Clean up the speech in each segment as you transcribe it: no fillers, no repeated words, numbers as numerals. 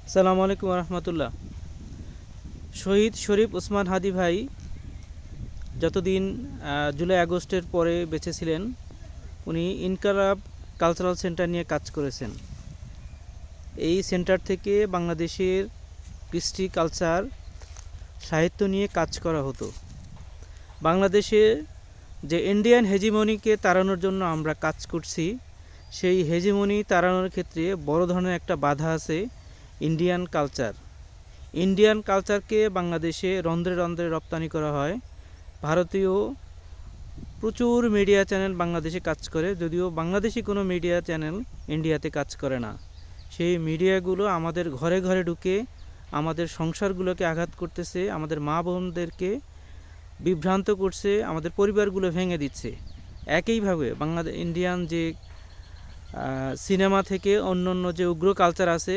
আসসালামু আলাইকুম রহমতুল্লাহ। শহীদ শরীফ ওসমান হাদি ভাই যতদিন জুলাই আগস্টের পরে বেঁচে ছিলেন, উনি ইনকালাব কালচারাল সেন্টার নিয়ে কাজ করেছেন। এই সেন্টার থেকে বাংলাদেশের কৃষ্টি, কালচার, সাহিত্য নিয়ে কাজ করা হতো। বাংলাদেশে যে ইন্ডিয়ান হেজিমনিকে তাড়ানোর জন্য আমরা কাজ করছি, সেই হেজিমনি তাড়ানোর ক্ষেত্রে বড় ধরনের একটা বাধা আছে ইন্ডিয়ান কালচার। ইন্ডিয়ান কালচারকে বাংলাদেশে রন্ধ্রে রন্ধ্রে রপ্তানি করা হয়। ভারতীয় প্রচুর মিডিয়া চ্যানেল বাংলাদেশে কাজ করে, যদিও বাংলাদেশি কোনো মিডিয়া চ্যানেল ইন্ডিয়াতে কাজ করে না। সেই মিডিয়াগুলো আমাদের ঘরে ঘরে ঢুকে আমাদের সংসারগুলোকে আঘাত করতেছে, আমাদের মা বোনদেরকে বিভ্রান্ত করছে, আমাদের পরিবারগুলো ভেঙে দিচ্ছে। একইভাবে ইন্ডিয়ান যে সিনেমা থেকে অন্য অন্য যে উগ্র কালচার আছে,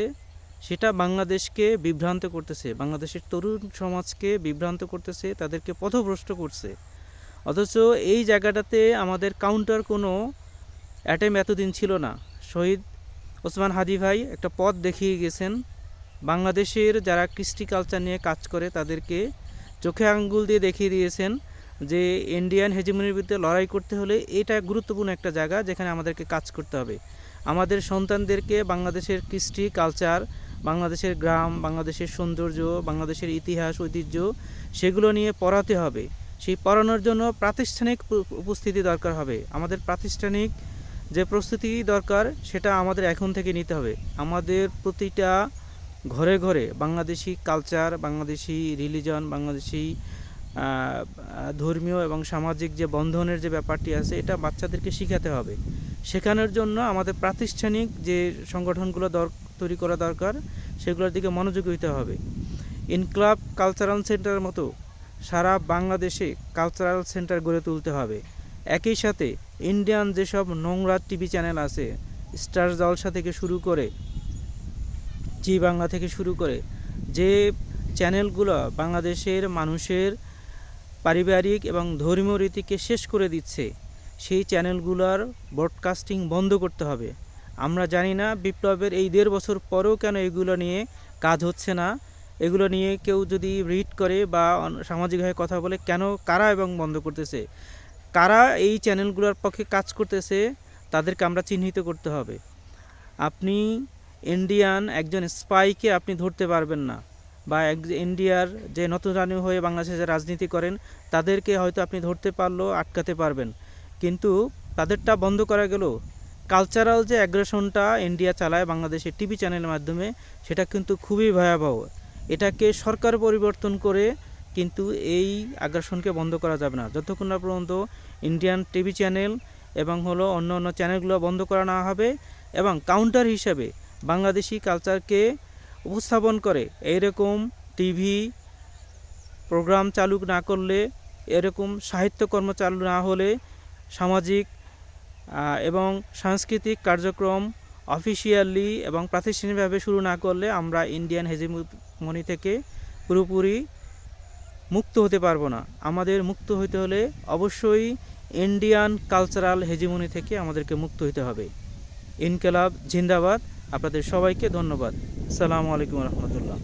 সেটা বাংলাদেশকে বিভ্রান্ত করতেছে, বাংলাদেশের তরুণ সমাজকে বিভ্রান্ত করতেছে, তাদেরকে পথভ্রষ্ট করছে। অথচ এই জায়গাটাতে আমাদের কাউন্টার কোনো অ্যাটেম্প এতদিন ছিল না। শহীদ ওসমান হাদি ভাই একটা পথ দেখিয়ে গেছেন। বাংলাদেশের যারা কৃষ্টি কালচার নিয়ে কাজ করে তাদেরকে চোখে আঙ্গুল দিয়ে দেখিয়ে দিয়েছেন যে ইন্ডিয়ান হেজিমনির বিরুদ্ধে লড়াই করতে হলে এটা গুরুত্বপূর্ণ একটা জায়গা যেখানে আমাদেরকে কাজ করতে হবে। আমাদের সন্তানদেরকে বাংলাদেশের কৃষ্টি কালচার, বাংলাদেশের গ্রাম, বাংলাদেশের সৌন্দর্য, বাংলাদেশের ইতিহাস, ঐতিহ্য, সেগুলো নিয়ে পড়াতে হবে। সেই পড়ানোর জন্য প্রাতিষ্ঠানিক উপস্থিতি দরকার হবে। আমাদের প্রাতিষ্ঠানিক যে প্রস্তুতি দরকার সেটা আমাদের এখন থেকে নিতে হবে। আমাদের প্রতিটা ঘরে ঘরে বাংলাদেশি কালচার, বাংলাদেশি রিলিজন, বাংলাদেশি ধর্মীয় এবং সামাজিক যে বন্ধনের যে ব্যাপারটি আছে, এটা বাচ্চাদেরকে শেখাতে হবে। শেখানোর জন্য আমাদের প্রাতিষ্ঠানিক যে সংগঠনগুলো তৈরি করা দরকার, সেগুলোর দিকে মনোযোগী হতে হবে। ইনকলাব কালচারাল সেন্টারের মতো সারা বাংলাদেশে কালচারাল সেন্টার গড়ে তুলতে হবে। একই সাথে ইন্ডিয়ান যেসব নোংরা টিভি চ্যানেল আছে, স্টার জলসা থেকে শুরু করে, জি বাংলা থেকে শুরু করে, যে চ্যানেলগুলো বাংলাদেশের মানুষের পারিবারিক এবং ধর্মীয় রীতিকে শেষ করে দিচ্ছে, সেই চ্যানেলগুলোর ব্রডকাস্টিং বন্ধ করতে হবে। আমরা জানি না বিপ্লবের এই 1.5 বছর পরেও কেন এগুলো নিয়ে কাজ হচ্ছে না। এগুলো নিয়ে কেউ যদি রিড করে বা সামাজিকভাবে কথা বলে, কেন, কারা এবং বন্ধ করতেছে, কারা এই চ্যানেলগুলোর পক্ষে কাজ করতেছে, তাদেরকে আমরা চিহ্নিত করতে হবে। আপনি ইন্ডিয়ান একজন স্পাইকে আপনি ধরতে পারবেন না, বা ইন্ডিয়ার যে নতজানু হয়ে বাংলাদেশে রাজনীতি করেন তাদেরকে হয়তো আপনি ধরতে পারলেও আটকাতে পারবেন, কিন্তু তাদেরটা বন্ধ করা গেল। কালচারাল যে অ্যাগ্রেশনটা ইন্ডিয়া চালায় বাংলাদেশের টিভি চ্যানেলের মাধ্যমে, সেটা কিন্তু খুবই ভয়াবহ। এটাকে সরকার পরিবর্তন করে কিন্তু এই আগ্রাসনকে বন্ধ করা যাবে না যতক্ষণ না পর্যন্ত ইন্ডিয়ান টিভি চ্যানেল এবং অন্য অন্য চ্যানেলগুলো বন্ধ করা না হবে। এবং কাউন্টার হিসেবে বাংলাদেশি কালচারকে উপস্থাপন করে এইরকম টিভি প্রোগ্রাম চালু না করলে, এরকম সাহিত্যকর্ম চালু না হলে, সামাজিক এবং সাংস্কৃতিক কার্যক্রম অফিসিয়ালি এবং প্রাতিষ্ঠানিকভাবে শুরু না করলে আমরা ইন্ডিয়ান হেজিমনি থেকে পুরোপুরি মুক্ত হতে পারবো না। আমাদের মুক্ত হতে হলে অবশ্যই ইন্ডিয়ান কালচারাল হেজিমনি থেকে আমাদেরকে মুক্ত হতে হবে। ইনকিলাব জিন্দাবাদ। আপনাদের সবাইকে ধন্যবাদ। আসসালামু আলাইকুম রহমতুল্লাহ।